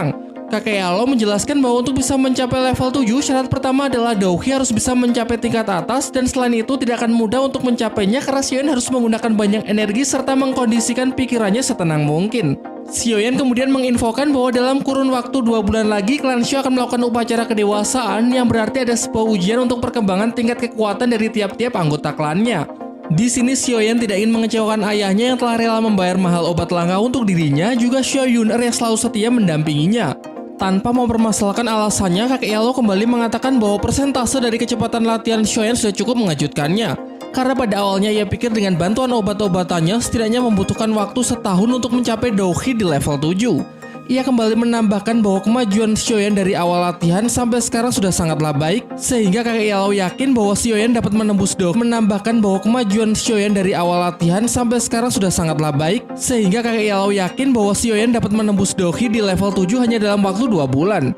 jurang. Kakek Yalo menjelaskan bahwa untuk bisa mencapai level 7, syarat pertama adalah Douki harus bisa mencapai tingkat atas, dan selain itu tidak akan mudah untuk mencapainya karena Xiaoyan harus menggunakan banyak energi serta mengkondisikan pikirannya setenang mungkin. Xiaoyan kemudian menginfokan bahwa dalam kurun waktu 2 bulan lagi, klan Xiao akan melakukan upacara kedewasaan yang berarti ada sebuah ujian untuk perkembangan tingkat kekuatan dari tiap-tiap anggota klannya. Di sini Xiaoyan tidak ingin mengecewakan ayahnya yang telah rela membayar mahal obat langka untuk dirinya, juga Xiao Yuner yang selalu setia mendampinginya. Tanpa mempermasalahkan alasannya, kakek Yalo kembali mengatakan bahwa persentase dari kecepatan latihan Xiaoyan sudah cukup mengejutkannya. Karena pada awalnya ia pikir dengan bantuan obat-obatannya setidaknya membutuhkan waktu setahun untuk mencapai Douki di level 7. Ia kembali menambahkan bahwa kemajuan Xiaoyan dari awal latihan sampai sekarang sudah sangatlah baik, sehingga kakek Yalo yakin bahwa Xiaoyan dapat menembus Douki. Menambahkan bahwa kemajuan Xiaoyan dari awal latihan sampai sekarang sudah sangatlah baik, sehingga kakek Yalo yakin bahwa Xiaoyan dapat menembus Douki di level 7 hanya dalam waktu 2 bulan.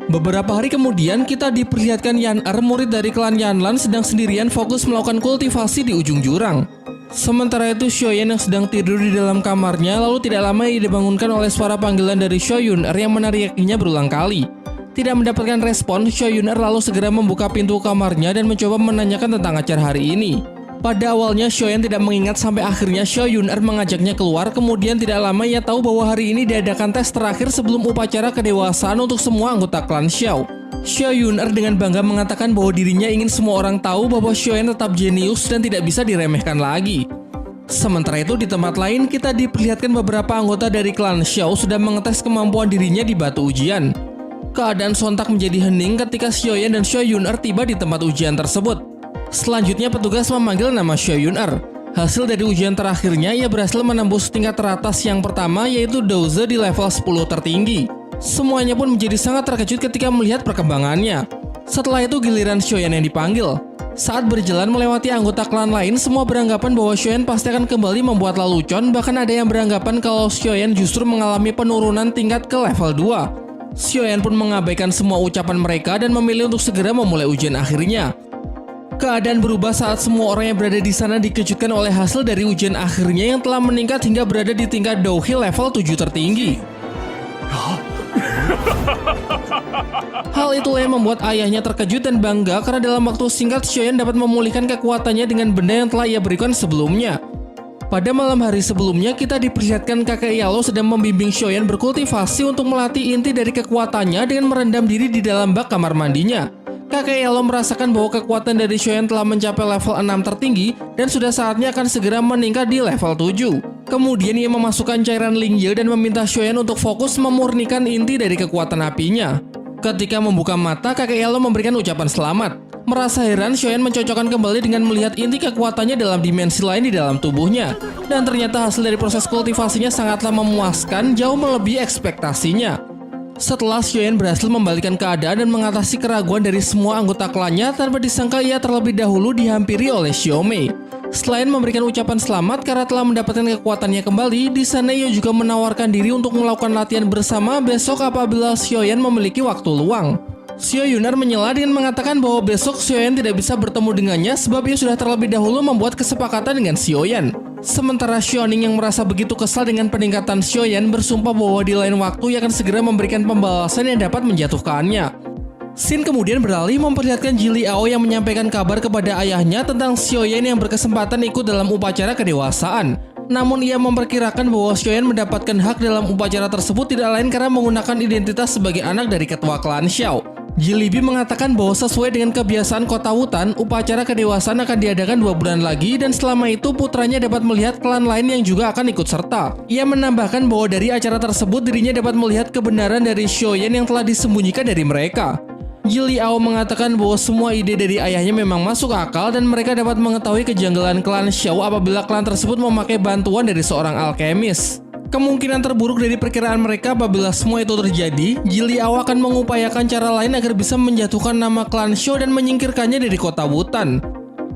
Beberapa hari kemudian, kita diperlihatkan Yan-Er, murid dari klan Yanlan, sedang sendirian fokus melakukan kultivasi di ujung jurang. Sementara itu, Xiaoyan yang sedang tidur di dalam kamarnya, lalu tidak lama ia dibangunkan oleh suara panggilan dari Xiao Yuner yang menarikinya berulang kali. Tidak mendapatkan respon, Xiao Yuner lalu segera membuka pintu kamarnya dan mencoba menanyakan tentang acara hari ini. Pada awalnya, Xiaoyan tidak mengingat sampai akhirnya Xiao Yuner mengajaknya keluar, kemudian tidak lama ia tahu bahwa hari ini diadakan tes terakhir sebelum upacara kedewasaan untuk semua anggota klan Xiao. Xiao Yuner dengan bangga mengatakan bahwa dirinya ingin semua orang tahu bahwa Xiaoyan tetap jenius dan tidak bisa diremehkan lagi. Sementara itu di tempat lain, kita diperlihatkan beberapa anggota dari klan Xiao sudah mengetes kemampuan dirinya di batu ujian. Keadaan sontak menjadi hening ketika Xiaoyan dan Xiao Yuner tiba di tempat ujian tersebut. Selanjutnya petugas memanggil nama Xiao Yuner. Hasil dari ujian terakhirnya, ia berhasil menembus tingkat teratas yang pertama, yaitu Douze di level 10 tertinggi. Semuanya pun menjadi sangat terkejut ketika melihat perkembangannya. Setelah itu giliran Xiaoyan yang dipanggil. Saat berjalan melewati anggota klan lain, semua beranggapan bahwa Xiaoyan pasti akan kembali membuat lelucon, bahkan ada yang beranggapan kalau Xiaoyan justru mengalami penurunan tingkat ke level 2. Xiaoyan pun mengabaikan semua ucapan mereka dan memilih untuk segera memulai ujian akhirnya. Keadaan berubah saat semua orang yang berada di sana dikejutkan oleh hasil dari ujian akhirnya yang telah meningkat hingga berada di tingkat Douki level 7 tertinggi. Hal itulah yang membuat ayahnya terkejut dan bangga karena dalam waktu singkat Xiaoyan dapat memulihkan kekuatannya dengan benda yang telah ia berikan sebelumnya. Pada malam hari sebelumnya, kita diperlihatkan kakek Yalo sedang membimbing Xiaoyan berkultivasi untuk melatih inti dari kekuatannya dengan merendam diri di dalam bak kamar mandinya. Kakek Yalo merasakan bahwa kekuatan dari Xiaoyan telah mencapai level 6 tertinggi dan sudah saatnya akan segera meningkat di level 7. Kemudian ia memasukkan cairan Lingye dan meminta Xiaoyan untuk fokus memurnikan inti dari kekuatan apinya. Ketika membuka mata, kakek Yalo memberikan ucapan selamat. Merasa heran, Xiaoyan mencocokkan kembali dengan melihat inti kekuatannya dalam dimensi lain di dalam tubuhnya. Dan ternyata hasil dari proses kultivasinya sangatlah memuaskan, jauh melebihi ekspektasinya. Setelah Xiaoyan berhasil membalikan keadaan dan mengatasi keraguan dari semua anggota klannya, tanpa disangka ia terlebih dahulu dihampiri oleh Xiaomei. Selain memberikan ucapan selamat karena telah mendapatkan kekuatannya kembali, di sana ia juga menawarkan diri untuk melakukan latihan bersama besok apabila Xiaoyan memiliki waktu luang. Xiao Yuner menyela dengan mengatakan bahwa besok Xiaoyan tidak bisa bertemu dengannya sebab ia sudah terlebih dahulu membuat kesepakatan dengan Xiaoyan. Sementara Xiaoning yang merasa begitu kesal dengan peningkatan Xiaoyan bersumpah bahwa di lain waktu ia akan segera memberikan pembalasan yang dapat menjatuhkannya. Scene kemudian beralih memperlihatkan Ji Liao yang menyampaikan kabar kepada ayahnya tentang Xiaoyan yang berkesempatan ikut dalam upacara kedewasaan. Namun ia memperkirakan bahwa Xiaoyan mendapatkan hak dalam upacara tersebut tidak lain karena menggunakan identitas sebagai anak dari ketua klan Xiao. Ji Libi mengatakan bahwa sesuai dengan kebiasaan kota Wutan, upacara kedewasaan akan diadakan 2 bulan lagi dan selama itu putranya dapat melihat klan lain yang juga akan ikut serta. Ia menambahkan bahwa dari acara tersebut dirinya dapat melihat kebenaran dari Xiaoyan yang telah disembunyikan dari mereka. Ji Liao mengatakan bahwa semua ide dari ayahnya memang masuk akal dan mereka dapat mengetahui kejanggalan klan Xiao apabila klan tersebut memakai bantuan dari seorang alkemis. Kemungkinan terburuk dari perkiraan mereka apabila semua itu terjadi, Ji Liao akan mengupayakan cara lain agar bisa menjatuhkan nama klan Xiao dan menyingkirkannya dari kota Wutan.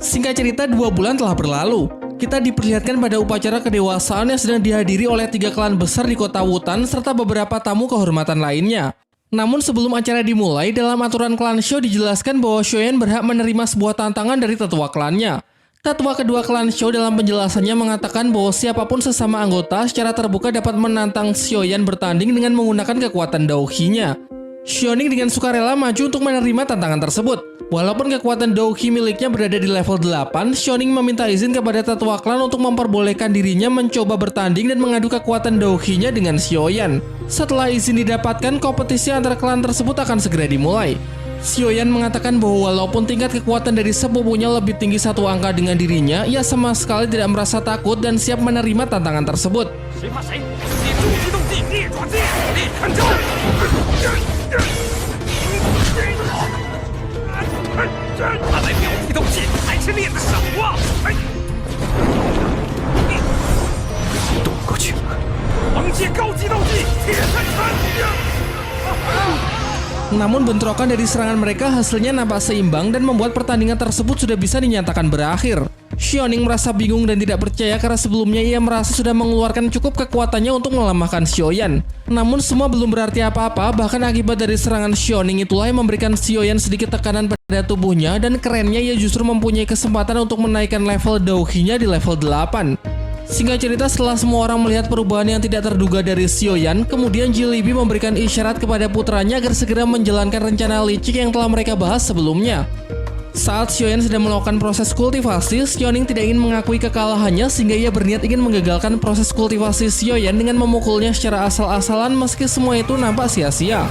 Singkat cerita, 2 bulan telah berlalu. Kita diperlihatkan pada upacara kedewasaan yang sedang dihadiri oleh 3 klan besar di kota Wutan serta beberapa tamu kehormatan lainnya. Namun sebelum acara dimulai, dalam aturan klan Xiao dijelaskan bahwa Xiaoyan berhak menerima sebuah tantangan dari tetua klannya. Tetua kedua klan Shou dalam penjelasannya mengatakan bahwa siapapun sesama anggota secara terbuka dapat menantang Xiaoyan bertanding dengan menggunakan kekuatan Douhi-nya. Xiaoning dengan sukarela maju untuk menerima tantangan tersebut. Walaupun kekuatan Douhi miliknya berada di level 8, Xiaoning meminta izin kepada tetua klan untuk memperbolehkan dirinya mencoba bertanding dan mengadu kekuatan Douhi-nya dengan Xiaoyan. Setelah izin didapatkan, kompetisi antara klan tersebut akan segera dimulai. Xiaoyan mengatakan bahwa walaupun tingkat kekuatan dari sepupunya lebih tinggi satu angka dengan dirinya, ia sama sekali tidak merasa takut dan siap menerima tantangan tersebut. Namun bentrokan dari serangan mereka hasilnya nampak seimbang dan membuat pertandingan tersebut sudah bisa dinyatakan berakhir. Xiaoning merasa bingung dan tidak percaya karena sebelumnya ia merasa sudah mengeluarkan cukup kekuatannya untuk melemahkan Xiaoyan. Namun semua belum berarti apa-apa, bahkan akibat dari serangan Xiaoning itulah yang memberikan Xiaoyan sedikit tekanan pada tubuhnya dan kerennya ia justru mempunyai kesempatan untuk menaikkan level Douhi-nya di level 8. Singkat cerita, setelah semua orang melihat perubahan yang tidak terduga dari Xiaoyan, kemudian Jilibi memberikan isyarat kepada putranya agar segera menjalankan rencana licik yang telah mereka bahas sebelumnya. Saat Xiaoyan sedang melakukan proses kultivasi, Xiaoning tidak ingin mengakui kekalahannya sehingga ia berniat ingin menggagalkan proses kultivasi Xiaoyan dengan memukulnya secara asal-asalan meski semua itu nampak sia-sia.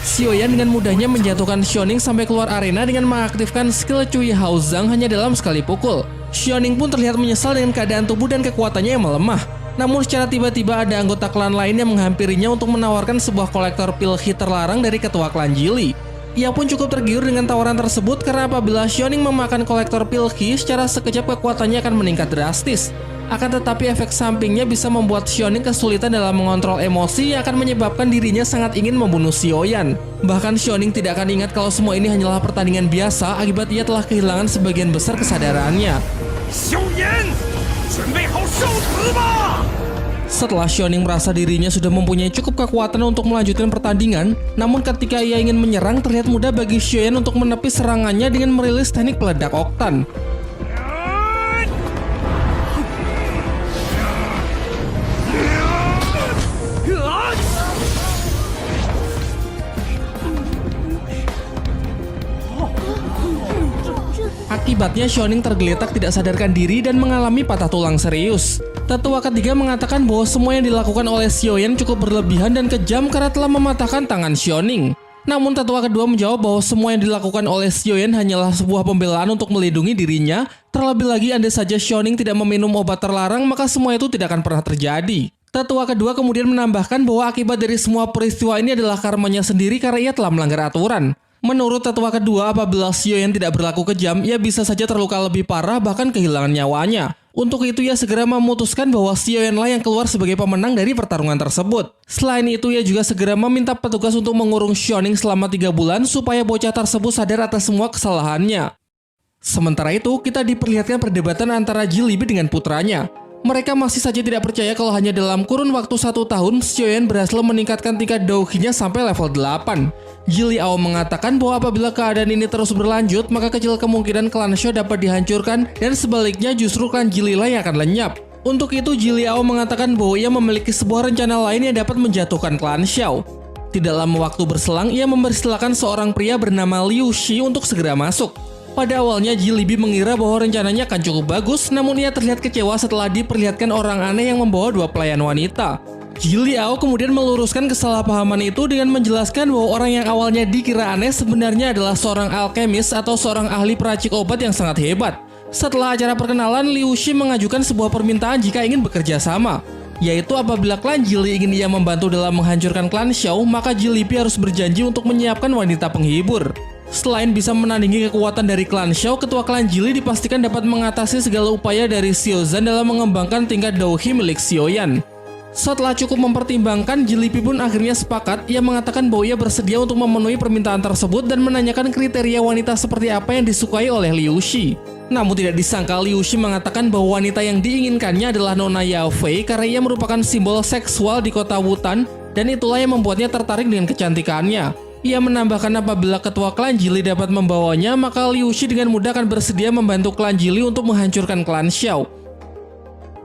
Xiaoyan dengan mudahnya menjatuhkan Xiaoning sampai keluar arena dengan mengaktifkan skill Cui Hao Zhang hanya dalam sekali pukul. Xiaoning pun terlihat menyesal dengan keadaan tubuh dan kekuatannya yang melemah. Namun secara tiba-tiba ada anggota klan lain yang menghampirinya untuk menawarkan sebuah kolektor pil hit terlarang dari ketua klan Jili. Ia pun cukup tergiur dengan tawaran tersebut karena apabila Xiaoning memakan kolektor pil hit, secara sekejap kekuatannya akan meningkat drastis. Akan tetapi efek sampingnya bisa membuat Xiaoning kesulitan dalam mengontrol emosi yang akan menyebabkan dirinya sangat ingin membunuh Xiaoyan. Bahkan Xiaoning tidak akan ingat kalau semua ini hanyalah pertandingan biasa akibat ia telah kehilangan sebagian besar kesadarannya. Setelah Xiaoning merasa dirinya sudah mempunyai cukup kekuatan untuk melanjutkan pertandingan, namun ketika ia ingin menyerang terlihat mudah bagi Xiaoyan untuk menepis serangannya dengan merilis teknik peledak oktan. Akibatnya Xiaoning tergeletak tidak sadarkan diri dan mengalami patah tulang serius. Tetua ketiga mengatakan bahwa semua yang dilakukan oleh Xiaoyan cukup berlebihan dan kejam karena telah mematahkan tangan Xiaoning. Namun tetua kedua menjawab bahwa semua yang dilakukan oleh Xiaoyan hanyalah sebuah pembelaan untuk melindungi dirinya. Terlebih lagi andai saja Xiaoning tidak meminum obat terlarang, maka semua itu tidak akan pernah terjadi. Tetua kedua kemudian menambahkan bahwa akibat dari semua peristiwa ini adalah karmanya sendiri karena ia telah melanggar aturan. Menurut tetua kedua, apabila Xiaoyan tidak berlaku kejam, ia bisa saja terluka lebih parah bahkan kehilangan nyawanya. Untuk itu ia segera memutuskan bahwa Xiaoyan lah yang keluar sebagai pemenang dari pertarungan tersebut. Selain itu ia juga segera meminta petugas untuk mengurung Xiaoning selama 3 bulan supaya bocah tersebut sadar atas semua kesalahannya. Sementara itu kita diperlihatkan perdebatan antara Jilibi dengan putranya. Mereka masih saja tidak percaya kalau hanya dalam kurun waktu 1 tahun, Xiaoyan berhasil meningkatkan tingkat Douhi-nya sampai level 8. Jili Ao mengatakan bahwa apabila keadaan ini terus berlanjut, maka kecil kemungkinan klan Shou dapat dihancurkan dan sebaliknya justru klan Jili lah yang akan lenyap. Untuk itu Jili Ao mengatakan bahwa ia memiliki sebuah rencana lain yang dapat menjatuhkan klan Shou. Tidak lama waktu berselang, ia mempersilahkan seorang pria bernama Liu Shi untuk segera masuk. Pada awalnya Jilibi mengira bahwa rencananya akan cukup bagus, namun ia terlihat kecewa setelah diperlihatkan orang aneh yang membawa 2 pelayan wanita. Jili Ao kemudian meluruskan kesalahpahaman itu dengan menjelaskan bahwa orang yang awalnya dikira aneh sebenarnya adalah seorang alkemis atau seorang ahli peracik obat yang sangat hebat. Setelah acara perkenalan, Liu Shi mengajukan sebuah permintaan jika ingin bekerja sama, yaitu apabila klan Jili ingin ia membantu dalam menghancurkan klan Shou, maka Jilibi harus berjanji untuk menyiapkan wanita penghibur. Selain bisa menandingi kekuatan dari klan Shou, ketua klan Jili dipastikan dapat mengatasi segala upaya dari Xiaozan dalam mengembangkan tingkat Douhi milik Xiaoyan. Setelah cukup mempertimbangkan, Jilibi pun akhirnya sepakat. Ia mengatakan bahwa ia bersedia untuk memenuhi permintaan tersebut dan menanyakan kriteria wanita seperti apa yang disukai oleh Liu Shi. Namun tidak disangka Liu Shi mengatakan bahwa wanita yang diinginkannya adalah Nona Yao Fei karena ia merupakan simbol seksual di kota Wutan dan itulah yang membuatnya tertarik dengan kecantikannya. Ia menambahkan apabila ketua klan Jili dapat membawanya, maka Liu Shi dengan mudah akan bersedia membantu klan Jili untuk menghancurkan klan Xiao.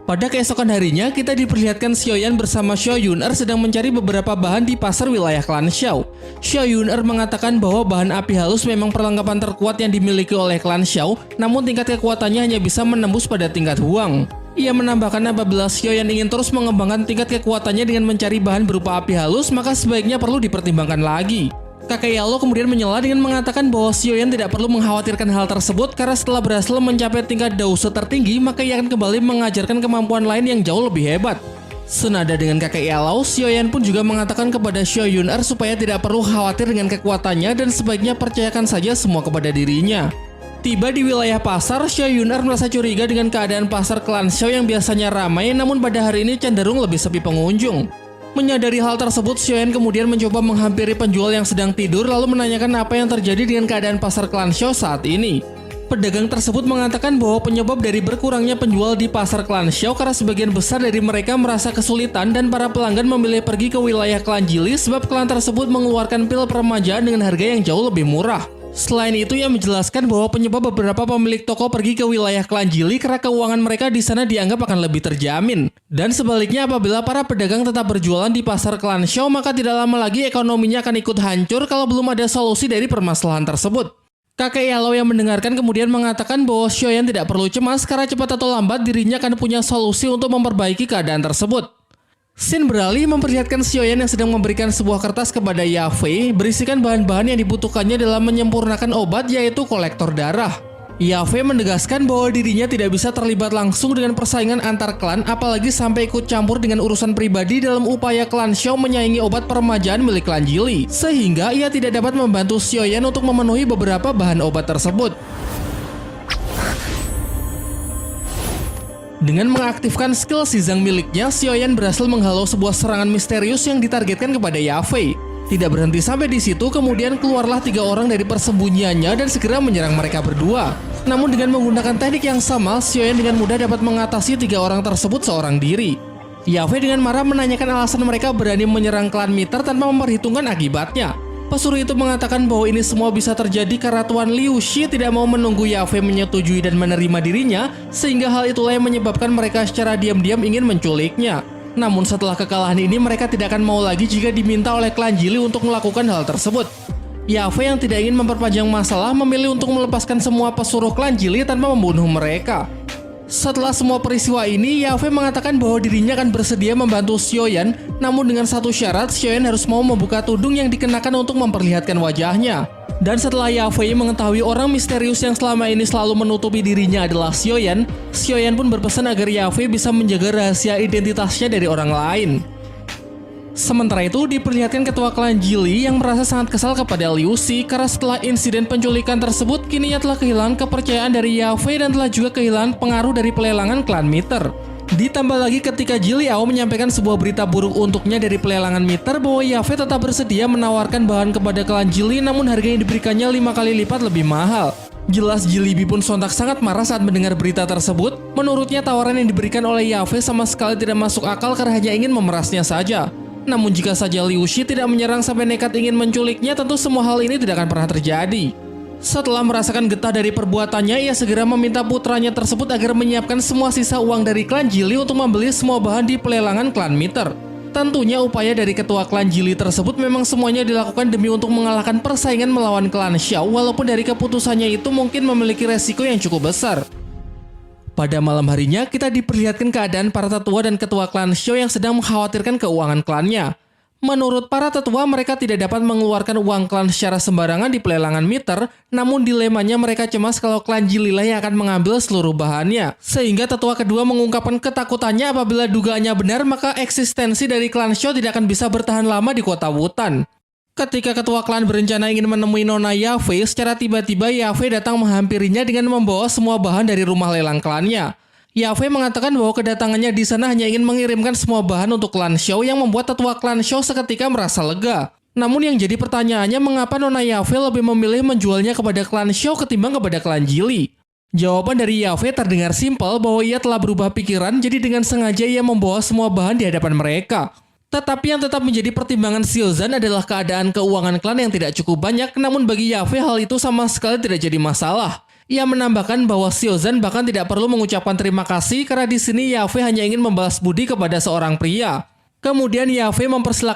Pada keesokan harinya, kita diperlihatkan Xiao Yan bersama Xiao Yun'er sedang mencari beberapa bahan di pasar wilayah klan Xiao. Xiao Yun'er mengatakan bahwa bahan api halus memang perlengkapan terkuat yang dimiliki oleh klan Xiao, namun tingkat kekuatannya hanya bisa menembus pada tingkat Huang. Ia menambahkan apabila Xiao Yan ingin terus mengembangkan tingkat kekuatannya dengan mencari bahan berupa api halus, maka sebaiknya perlu dipertimbangkan lagi. Kakek Yalo kemudian menyela dengan mengatakan bahwa Xiao Yan tidak perlu mengkhawatirkan hal tersebut karena setelah berhasil mencapai tingkat Dause tertinggi, maka ia akan kembali mengajarkan kemampuan lain yang jauh lebih hebat. Senada dengan kakek Yalo, Xiao Yan pun juga mengatakan kepada Xiao Yun'er supaya tidak perlu khawatir dengan kekuatannya dan sebaiknya percayakan saja semua kepada dirinya. Tiba di wilayah pasar, Xiao Yun'er merasa curiga dengan keadaan pasar klan Xiao yang biasanya ramai, namun pada hari ini cenderung lebih sepi pengunjung. Menyadari hal tersebut, Xiao Yan kemudian mencoba menghampiri penjual yang sedang tidur lalu menanyakan apa yang terjadi dengan keadaan pasar klan Xiao saat ini. Pedagang tersebut mengatakan bahwa penyebab dari berkurangnya penjual di pasar klan Xiao karena sebagian besar dari mereka merasa kesulitan dan para pelanggan memilih pergi ke wilayah klan Jili sebab klan tersebut mengeluarkan pil peremajaan dengan harga yang jauh lebih murah. Selain itu, ia menjelaskan bahwa penyebab beberapa pemilik toko pergi ke wilayah klan Jili karena keuangan mereka di sana dianggap akan lebih terjamin. Dan sebaliknya, apabila para pedagang tetap berjualan di pasar klan Xiao, maka tidak lama lagi ekonominya akan ikut hancur kalau belum ada solusi dari permasalahan tersebut. Kakek Yalo yang mendengarkan kemudian mengatakan bahwa Xiao Yan tidak perlu cemas karena cepat atau lambat dirinya akan punya solusi untuk memperbaiki keadaan tersebut. Scene beralih memperlihatkan Xiao Yan yang sedang memberikan sebuah kertas kepada Yafei berisikan bahan-bahan yang dibutuhkannya dalam menyempurnakan obat, yaitu kolektor darah. Yafei menegaskan bahwa dirinya tidak bisa terlibat langsung dengan persaingan antar klan, apalagi sampai ikut campur dengan urusan pribadi dalam upaya klan Xiao menyaingi obat peremajaan milik klan Jili, sehingga ia tidak dapat membantu Xiao Yan untuk memenuhi beberapa bahan obat tersebut. Dengan mengaktifkan skill Shizang miliknya, Xiao Yan berhasil menghalau sebuah serangan misterius yang ditargetkan kepada Yafei. Tidak berhenti sampai di situ, kemudian keluarlah 3 orang dari persembunyiannya dan segera menyerang mereka berdua. Namun dengan menggunakan teknik yang sama, Xiao Yan dengan mudah dapat mengatasi 3 orang tersebut seorang diri. Yafei dengan marah menanyakan alasan mereka berani menyerang klan Miter tanpa memperhitungkan akibatnya. Pesuruh itu mengatakan bahwa ini semua bisa terjadi karena Tuan Liu Shi tidak mau menunggu Yafei menyetujui dan menerima dirinya, sehingga hal itulah yang menyebabkan mereka secara diam-diam ingin menculiknya. Namun setelah kekalahan ini, mereka tidak akan mau lagi jika diminta oleh klan Jili untuk melakukan hal tersebut. Yafei yang tidak ingin memperpanjang masalah memilih untuk melepaskan semua pesuruh klan Jili tanpa membunuh mereka. Setelah semua peristiwa ini, Yafei mengatakan bahwa dirinya akan bersedia membantu Xiao Yan, namun dengan satu syarat, Xiao Yan harus mau membuka tudung yang dikenakan untuk memperlihatkan wajahnya. Dan setelah Yafei mengetahui orang misterius yang selama ini selalu menutupi dirinya adalah Xiao Yan pun berpesan agar Yafei bisa menjaga rahasia identitasnya dari orang lain. Sementara itu, diperlihatkan ketua klan Jili yang merasa sangat kesal kepada Liu Shi karena setelah insiden penculikan tersebut, kini ia telah kehilangan kepercayaan dari Yafei dan telah juga kehilangan pengaruh dari pelelangan klan Miter. Ditambah lagi ketika Jili Ao menyampaikan sebuah berita buruk untuknya dari pelelangan Miter bahwa Yafei tetap bersedia menawarkan bahan kepada klan Jili, namun harga yang diberikannya 5 kali lipat lebih mahal. Jelas Jilibi pun sontak sangat marah saat mendengar berita tersebut. Menurutnya tawaran yang diberikan oleh Yafei sama sekali tidak masuk akal karena hanya ingin memerasnya saja. Namun jika saja Liu Shi tidak menyerang sampai nekat ingin menculiknya, tentu semua hal ini tidak akan pernah terjadi. Setelah merasakan getah dari perbuatannya, ia segera meminta putranya tersebut agar menyiapkan semua sisa uang dari klan Jili untuk membeli semua bahan di pelelangan klan Miter. Tentunya upaya dari ketua klan Jili tersebut memang semuanya dilakukan demi untuk mengalahkan persaingan melawan klan Xiao, walaupun dari keputusannya itu mungkin memiliki resiko yang cukup besar. Pada malam harinya, kita diperlihatkan keadaan para tetua dan ketua klan Xiao yang sedang mengkhawatirkan keuangan klannya. Menurut para tetua, mereka tidak dapat mengeluarkan uang klan secara sembarangan di pelelangan Miter, namun dilemanya mereka cemas kalau klan Jili lah yang akan mengambil seluruh bahannya. Sehingga tetua kedua mengungkapkan ketakutannya apabila dugaannya benar, maka eksistensi dari klan Xiao tidak akan bisa bertahan lama di kota Wutan. Ketika ketua klan berencana ingin menemui Nona Yafei, secara tiba-tiba Yafei datang menghampirinya dengan membawa semua bahan dari rumah lelang klannya. Yafei mengatakan bahwa kedatangannya di sana hanya ingin mengirimkan semua bahan untuk klan Xiao yang membuat tetua klan Xiao seketika merasa lega. Namun yang jadi pertanyaannya, mengapa Nona Yafei lebih memilih menjualnya kepada klan Xiao ketimbang kepada klan Jili? Jawaban dari Yafei terdengar simpel bahwa ia telah berubah pikiran, jadi dengan sengaja ia membawa semua bahan di hadapan mereka. Tetapi yang tetap menjadi pertimbangan Xiaozan adalah keadaan keuangan klan yang tidak cukup banyak, namun bagi Yafei hal itu sama sekali tidak jadi masalah. Ia menambahkan bahwa Xiaozan bahkan tidak perlu mengucapkan terima kasih karena di sini Yafei hanya ingin membalas budi kepada seorang pria. Kemudian Yafei mempersilahkan